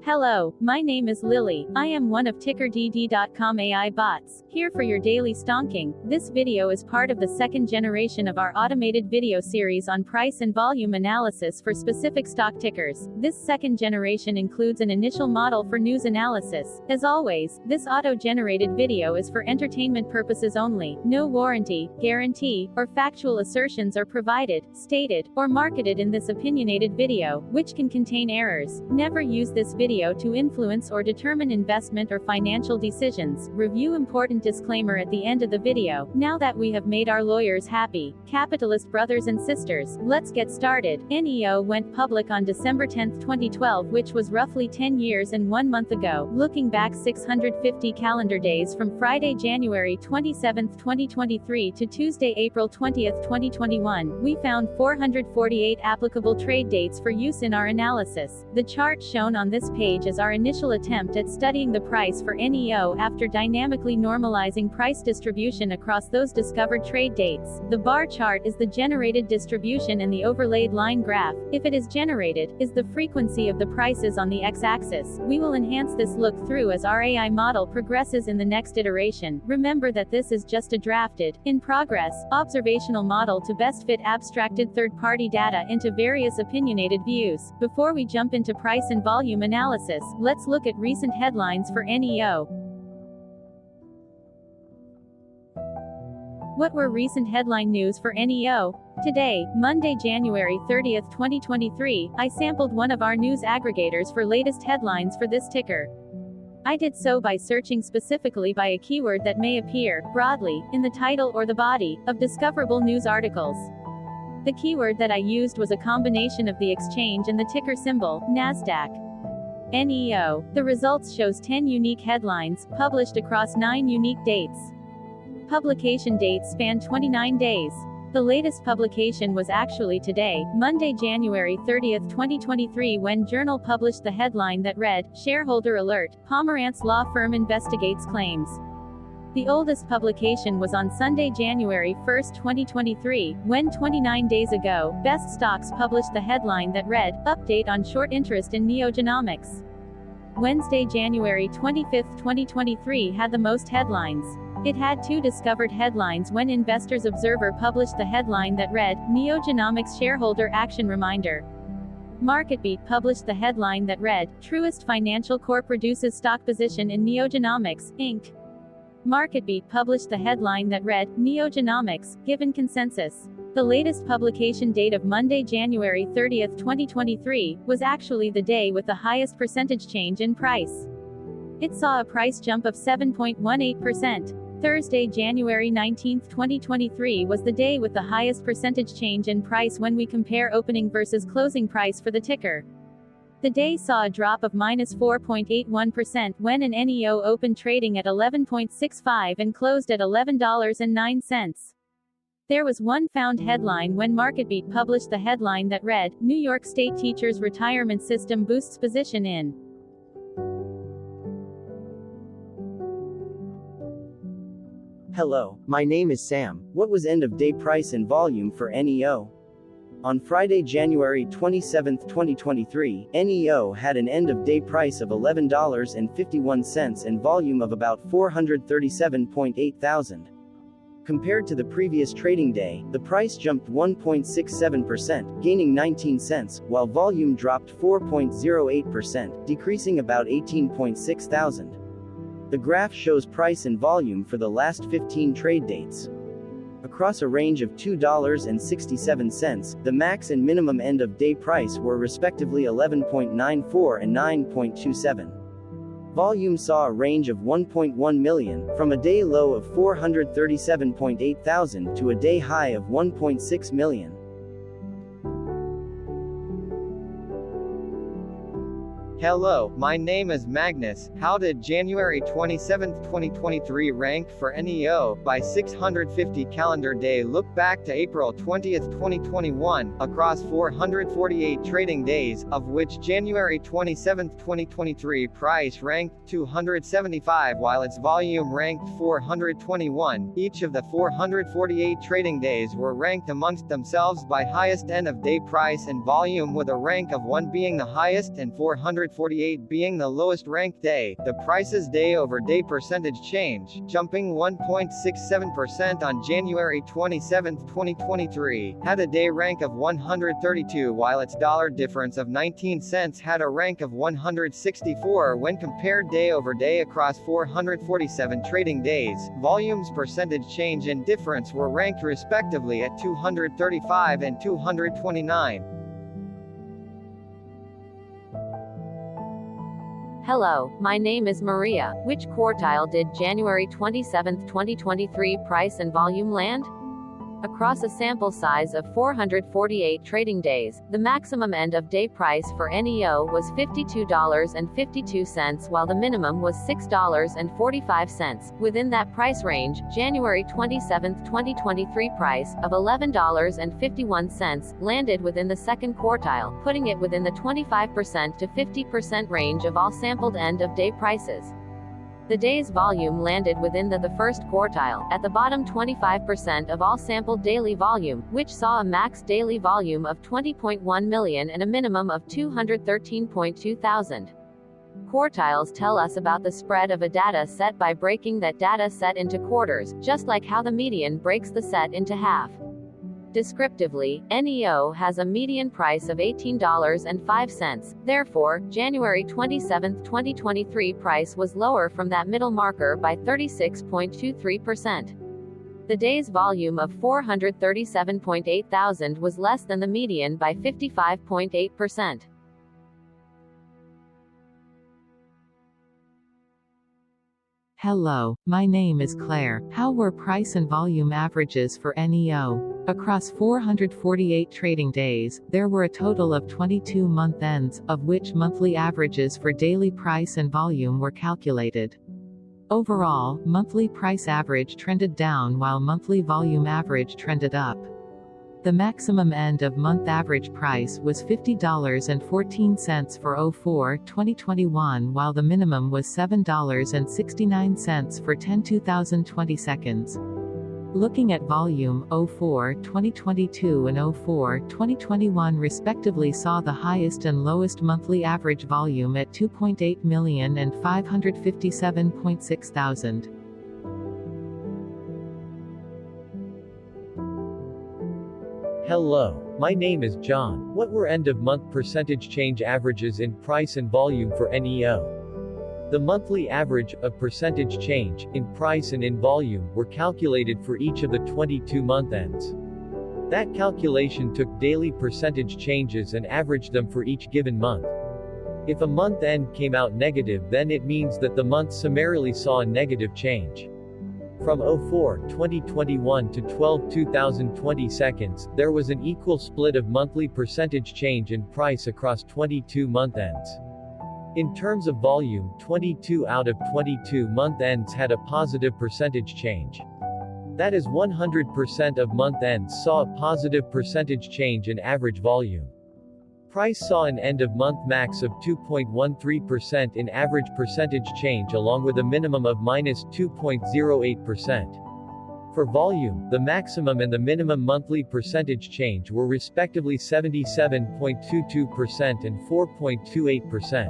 Hello, my name is Lily. I am one of TickerDD.com AI bots, here for your daily stonking. This video is part of the second generation of our automated video series on price and volume analysis for specific stock tickers. This second generation includes an initial model for news analysis. As always, this auto-generated video is for entertainment purposes only. No warranty, guarantee, or factual assertions are provided, stated, or marketed in this opinionated video, which can contain errors. Never use this video to influence or determine investment or financial decisions. Review important disclaimer at the end of the video. Now that we have made our lawyers happy, capitalist brothers and sisters, let's get started. NEO went public on December 10, 2012, which was roughly 10 years and 1 month ago. Looking back 650 calendar days from Friday, January 27, 2023 to Tuesday, April 20, 2021, we found 448 applicable trade dates for use in our analysis. The chart shown on this page is our initial attempt at studying the price for NEO after dynamically normalizing price distribution across those discovered trade dates. The bar chart is the generated distribution and the overlaid line graph, if it is generated, is the frequency of the prices on the x-axis. We will enhance this look through as our AI model progresses in the next iteration. Remember that this is just a drafted, in progress, observational model to best fit abstracted third-party data into various opinionated views. Before we jump into price and volume analysis, let's look at recent headlines for NEO. What were recent headline news for NEO? Today, Monday, January 30, 2023, I sampled one of our news aggregators for latest headlines for this ticker. I did so by searching specifically by a keyword that may appear, broadly, in the title or the body, of discoverable news articles. The keyword that I used was a combination of the exchange and the ticker symbol, NASDAQ. NEO. The results shows 10 unique headlines, published across 9 unique dates. Publication dates span 29 days. The latest publication was actually today, Monday, January 30, 2023, when Journal published the headline that read, "Shareholder Alert, Pomerantz Law Firm Investigates Claims." The oldest publication was on Sunday, January 1, 2023, when 29 days ago, Best Stocks published the headline that read, "Update on Short Interest in Neogenomics." Wednesday, January 25, 2023 had the most headlines. It had 2 discovered headlines when Investors Observer published the headline that read, "Neogenomics Shareholder Action Reminder." MarketBeat published the headline that read, "Truist Financial Corp reduces stock position in Neogenomics, Inc." MarketBeat published the headline that read, "Neogenomics, Given Consensus." The latest publication date of Monday, January 30, 2023, was actually the day with the highest percentage change in price. It saw a price jump of 7.18%. Thursday, January 19, 2023 was the day with the highest percentage change in price when we compare opening versus closing price for the ticker. The day saw a drop of -4.81% when an NEO opened trading at 11.65 and closed at $11.09. There was one found headline when MarketBeat published the headline that read, "New York State Teachers Retirement System Boosts Position in." Hello, my name is Sam. What was end of day price and volume for NEO? On Friday, January 27, 2023, NEO had an end-of-day price of $11.51 and volume of about 437.8 thousand. Compared to the previous trading day, the price jumped 1.67%, gaining 19 cents, while volume dropped 4.08%, decreasing about 18.6 thousand. The graph shows price and volume for the last 15 trade dates. Across a range of $2.67, the max and minimum end-of-day price were respectively 11.94 and 9.27. Volume saw a range of 1.1 million, from a day low of 437.8 thousand to a day high of 1.6 million. Hello, my name is Magnus. How did January 27, 2023 rank for NEO by 650 calendar day? Look back to April 20, 2021, across 448 trading days, of which January 27, 2023 price ranked 275 while its volume ranked 421. Each of the 448 trading days were ranked amongst themselves by highest end of day price and volume, with a rank of 1 being the highest and 448 448 being the lowest ranked day. The price's day-over-day percentage change, jumping 1.67% on January 27, 2023, had a day rank of 132, while its dollar difference of 19 cents had a rank of 164 when compared day-over-day across 447 trading days. Volume's percentage change and difference were ranked respectively at 235 and 229. Hello, my name is Maria. Which quartile did January 27, 2023 price and volume land? Across a sample size of 448 trading days, the maximum end-of-day price for NEO was $52.52 while the minimum was $6.45. Within that price range, January 27, 2023 price of $11.51 landed within the second quartile, putting it within the 25% to 50% range of all sampled end-of-day prices. The day's volume landed within the first quartile, at the bottom 25% of all sampled daily volume, which saw a max daily volume of 20.1 million and a minimum of 213.2 thousand. Quartiles tell us about the spread of a data set by breaking that data set into quarters, just like how the median breaks the set into half. Descriptively, NEO has a median price of $18.05. Therefore, January 27, 2023 price was lower from that middle marker by 36.23%. The day's volume of 437.8 thousand was less than the median by 55.8%. Hello, my name is Claire. How were price and volume averages for NEO? Across 448 trading days, there were a total of 22 month ends, of which monthly averages for daily price and volume were calculated. Overall, monthly price average trended down while monthly volume average trended up. The maximum end-of-month average price was $50.14 for 04/2021 while the minimum was $7.69 for 10/2020 seconds. Looking at volume, 04/2022 and 04/2021 respectively saw the highest and lowest monthly average volume at 2.8 million and 557.6 thousand. Hello, my name is John. What were end-of-month percentage change averages in price and volume for NEO? The monthly average of percentage change in price and in volume were calculated for each of the 22 month ends. That calculation took daily percentage changes and averaged them for each given month. If a month end came out negative, then it means that the month summarily saw a negative change. From 04/2021 to 12/2020 seconds, there was an equal split of monthly percentage change in price across 22 month ends. In terms of volume, 22 out of 22 month ends had a positive percentage change. That is 100% of month ends saw a positive percentage change in average volume. Price saw an end-of-month max of 2.13% in average percentage change along with a minimum of -2.08%. For volume, the maximum and the minimum monthly percentage change were respectively 77.22% and 4.28%.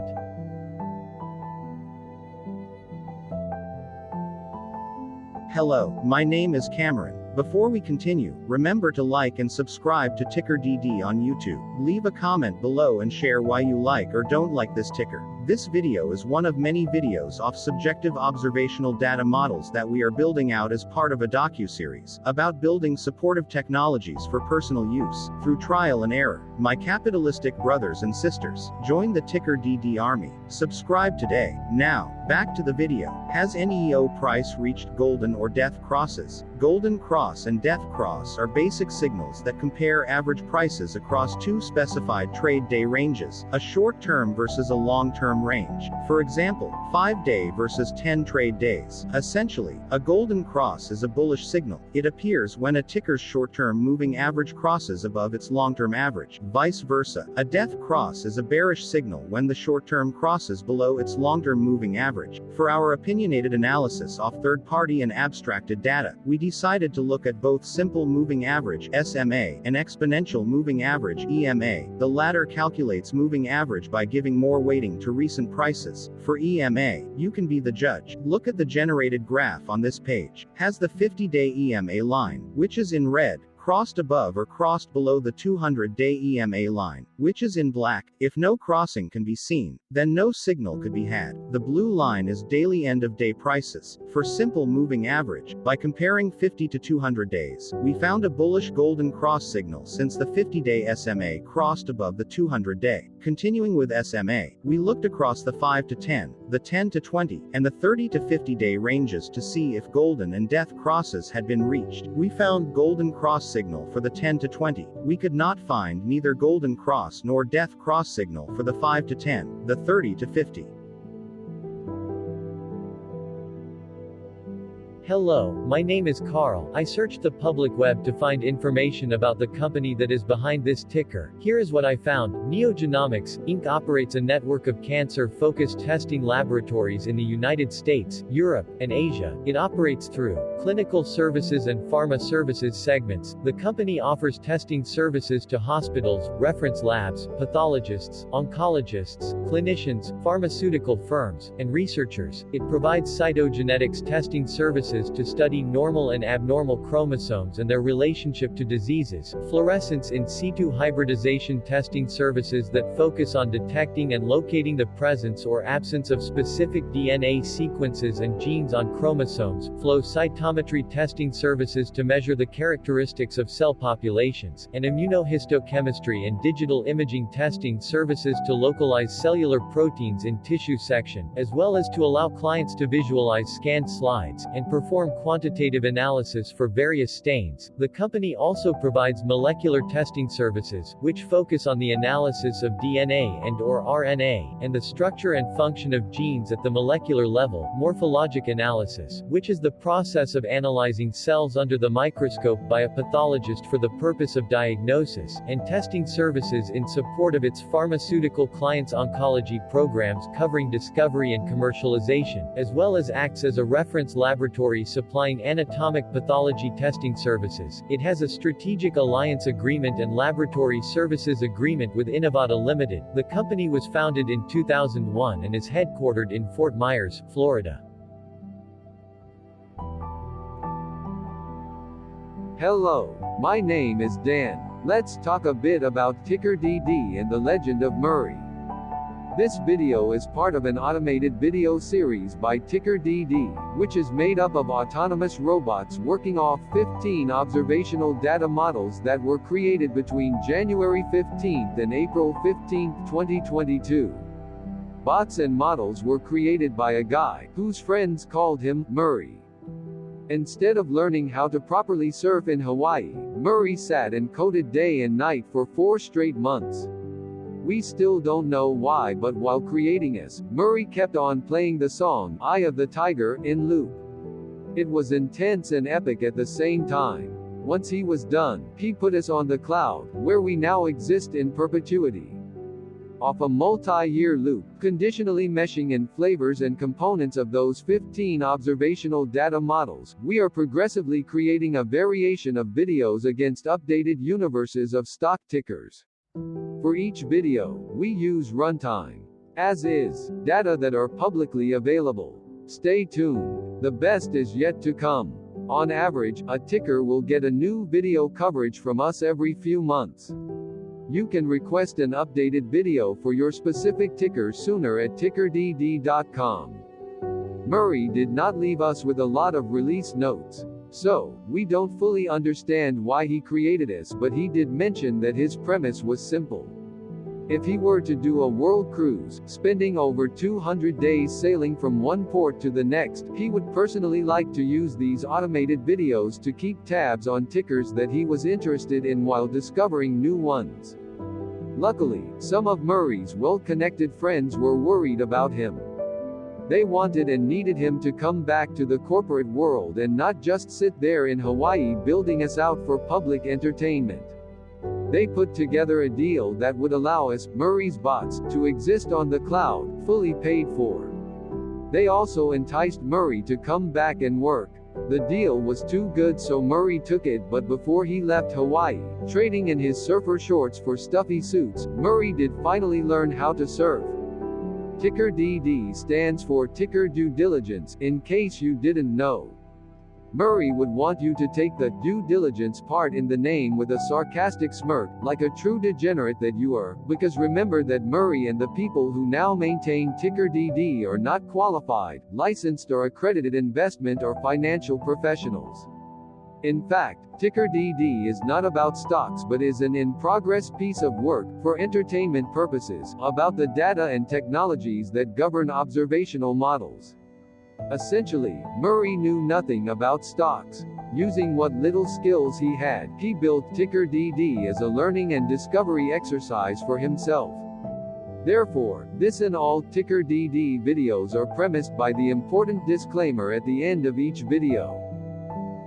Hello, my name is Cameron. Before we continue, remember to like and subscribe to TickerDD on YouTube. Leave a comment below and share why you like or don't like this ticker. This video is one of many videos off subjective observational data models that we are building out as part of a docu-series about building supportive technologies for personal use, through trial and error. My capitalistic brothers and sisters, join the TickerDD army. Subscribe today. Now, back to the video. Has NEO price reached golden or death crosses? Golden cross and death cross are basic signals that compare average prices across two specified trade day ranges, a short-term versus a long-term range. For example, 5-day versus 10 trade days. Essentially, a golden cross is a bullish signal. It appears when a ticker's short-term moving average crosses above its long-term average. Vice versa, a death cross is a bearish signal when the short-term crosses below its long-term moving average. average. For our opinionated analysis of third-party and abstracted data, we decided to look at both simple moving average (SMA) and exponential moving average (EMA). The latter calculates moving average by giving more weighting to recent prices. For EMA, you can be the judge. Look at the generated graph on this page. Has the 50-day EMA line, which is in red, crossed above or crossed below the 200-day EMA line, which is in black. If no crossing can be seen, then no signal could be had. The blue line is daily end-of-day prices. For simple moving average, by comparing 50 to 200 days, we found a bullish golden cross signal since the 50-day SMA crossed above the 200-day. Continuing with SMA, we looked across the 5 to 10, the 10 to 20, and the 30 to 50-day ranges to see if golden and death crosses had been reached. We found golden cross signal for the 10 to 20. We could not find neither golden cross nor death cross signal for the 5 to 10, the 30 to 50. Hello, my name is Carl. I searched the public web to find information about the company that is behind this ticker. Here is what I found. Neogenomics, Inc. operates a network of cancer-focused testing laboratories in the United States, Europe, and Asia. It operates through clinical services and pharma services segments. The company offers testing services to hospitals, reference labs, pathologists, oncologists, clinicians, pharmaceutical firms, and researchers. It provides cytogenetics testing services to study normal and abnormal chromosomes and their relationship to diseases, fluorescence in situ hybridization testing services that focus on detecting and locating the presence or absence of specific DNA sequences and genes on chromosomes, flow cytometry testing services to measure the characteristics of cell populations, and immunohistochemistry and digital imaging testing services to localize cellular proteins in tissue section, as well as to allow clients to visualize scanned slides, and perform quantitative analysis for various stains. The company also provides molecular testing services, which focus on the analysis of DNA and/or RNA, and the structure and function of genes at the molecular level, morphologic analysis, which is the process of analyzing cells under the microscope by a pathologist for the purpose of diagnosis, and testing services in support of its pharmaceutical clients' oncology programs covering discovery and commercialization, as well as acts as a reference laboratory supplying anatomic pathology testing services. It has a strategic alliance agreement and laboratory services agreement with Innovata Limited. The company was founded in 2001 and is headquartered in Fort Myers, Florida. Hello, my name is Dan. Let's talk a bit about TickerDD and the legend of Murray. This video is part of an automated video series by TickerDD, which is made up of autonomous robots working off 15 observational data models that were created between January 15th and April 15th, 2022. Bots and models were created by a guy, whose friends called him Murray. Instead of learning how to properly surf in Hawaii, Murray sat and coded day and night for 4 straight months. We still don't know why, but while creating us, Murray kept on playing the song, Eye of the Tiger, in loop. It was intense and epic at the same time. Once he was done, he put us on the cloud, where we now exist in perpetuity. Off a multi-year loop, conditionally meshing in flavors and components of those 15 observational data models, we are progressively creating a variation of videos against updated universes of stock tickers. For each video, we use runtime, as is, data that are publicly available. Stay tuned. The best is yet to come. On average, a ticker will get a new video coverage from us every few months. You can request an updated video for your specific ticker sooner at TickerDD.com. Murray did not leave us with a lot of release notes. So, we don't fully understand why he created us, but he did mention that his premise was simple. If he were to do a world cruise, spending over 200 days sailing from one port to the next, he would personally like to use these automated videos to keep tabs on tickers that he was interested in while discovering new ones. Luckily, some of Murray's well-connected friends were worried about him. They wanted and needed him to come back to the corporate world and not just sit there in Hawaii building us out for public entertainment. They put together a deal that would allow us, Murray's bots, to exist on the cloud, fully paid for. They also enticed Murray to come back and work. The deal was too good, so Murray took it, but before he left Hawaii, trading in his surfer shorts for stuffy suits, Murray did finally learn how to surf. TickerDD stands for Ticker Due Diligence, in case you didn't know. Murray would want you to take the due diligence part in the name with a sarcastic smirk, like a true degenerate that you are, because remember that Murray and the people who now maintain TickerDD are not qualified, licensed or accredited investment or financial professionals. In fact, TickerDD is not about stocks but is an in-progress piece of work, for entertainment purposes, about the data and technologies that govern observational models. Essentially, Murray knew nothing about stocks. Using what little skills he had, he built TickerDD as a learning and discovery exercise for himself. Therefore, this and all TickerDD videos are premised by the important disclaimer at the end of each video.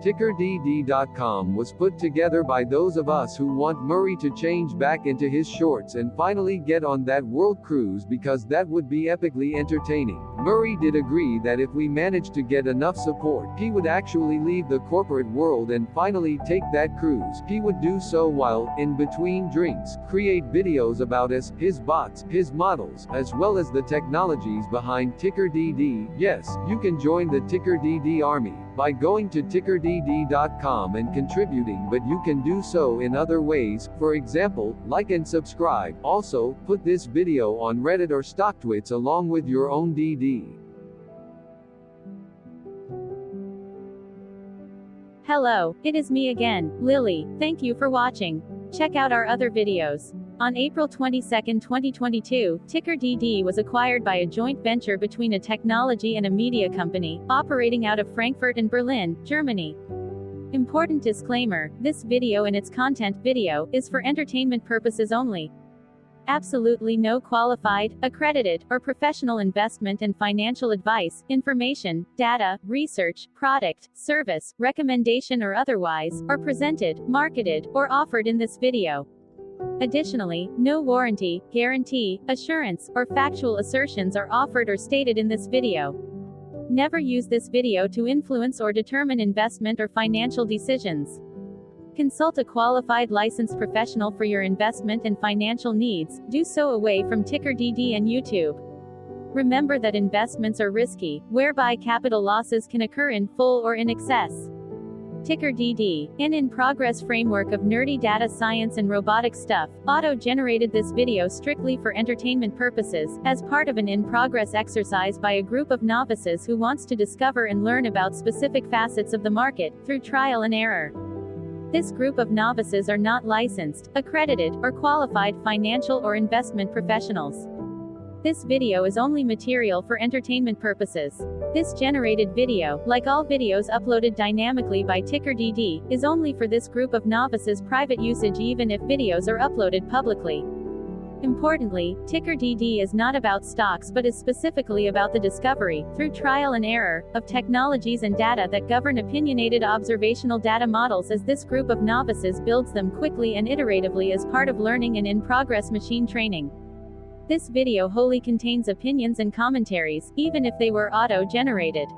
TickerDD.com was put together by those of us who want Murray to change back into his shorts and finally get on that world cruise, because that would be epically entertaining. Murray did agree that if we managed to get enough support, he would actually leave the corporate world and finally take that cruise. He would do so while, in between drinks, create videos about us, his bots, his models, as well as the technologies behind TickerDD. Yes, you can join the TickerDD army by going to TickerDD.com and contributing, but you can do so in other ways, for example, like and subscribe. Also, put this video on Reddit or StockTwits along with your own DD. Hello, it is me again, Lily. Thank you for watching. Check out our other videos. On April 22, 2022, TickerDD was acquired by a joint venture between a technology and a media company, operating out of Frankfurt and Berlin, Germany. Important disclaimer, this video and its content video is for entertainment purposes only. Absolutely no qualified, accredited, or professional investment and financial advice, information, data, research, product, service, recommendation or otherwise, are presented, marketed, or offered in this video. Additionally, no warranty, guarantee, assurance, or factual assertions are offered or stated in this video. Never use this video to influence or determine investment or financial decisions. Consult a qualified licensed professional for your investment and financial needs. Do so away from TickerDD and YouTube. Remember that investments are risky, whereby capital losses can occur in full or in excess. TickerDD, an in-progress framework of nerdy data science and robotic stuff, auto-generated this video strictly for entertainment purposes, as part of an in-progress exercise by a group of novices who wants to discover and learn about specific facets of the market, through trial and error. This group of novices are not licensed, accredited, or qualified financial or investment professionals. This video is only material for entertainment purposes. This generated video, like all videos uploaded dynamically by TickerDD, is only for this group of novices' private usage even if videos are uploaded publicly. Importantly, TickerDD is not about stocks but is specifically about the discovery, through trial and error, of technologies and data that govern opinionated observational data models as this group of novices builds them quickly and iteratively as part of learning and in-progress machine training. This video wholly contains opinions and commentaries, even if they were auto-generated.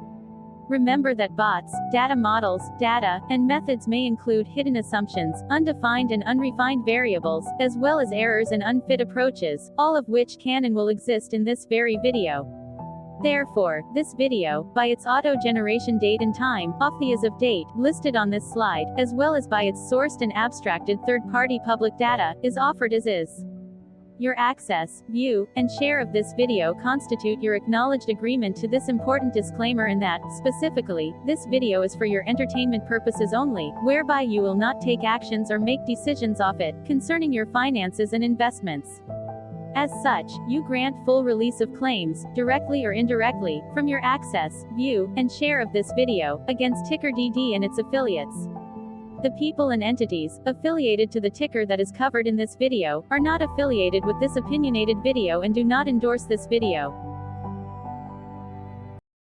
Remember that bots, data models, data, and methods may include hidden assumptions, undefined and unrefined variables, as well as errors and unfit approaches, all of which can and will exist in this very video. Therefore, this video, by its auto-generation date and time, off the as of date, listed on this slide, as well as by its sourced and abstracted third-party public data, is offered as is. Your access, view, and share of this video constitute your acknowledged agreement to this important disclaimer and that, specifically, this video is for your entertainment purposes only, whereby you will not take actions or make decisions off it, concerning your finances and investments. As such, you grant full release of claims, directly or indirectly, from your access, view, and share of this video, against TickerDD and its affiliates. The people and entities affiliated to the ticker that is covered in this video are not affiliated with this opinionated video and do not endorse this video.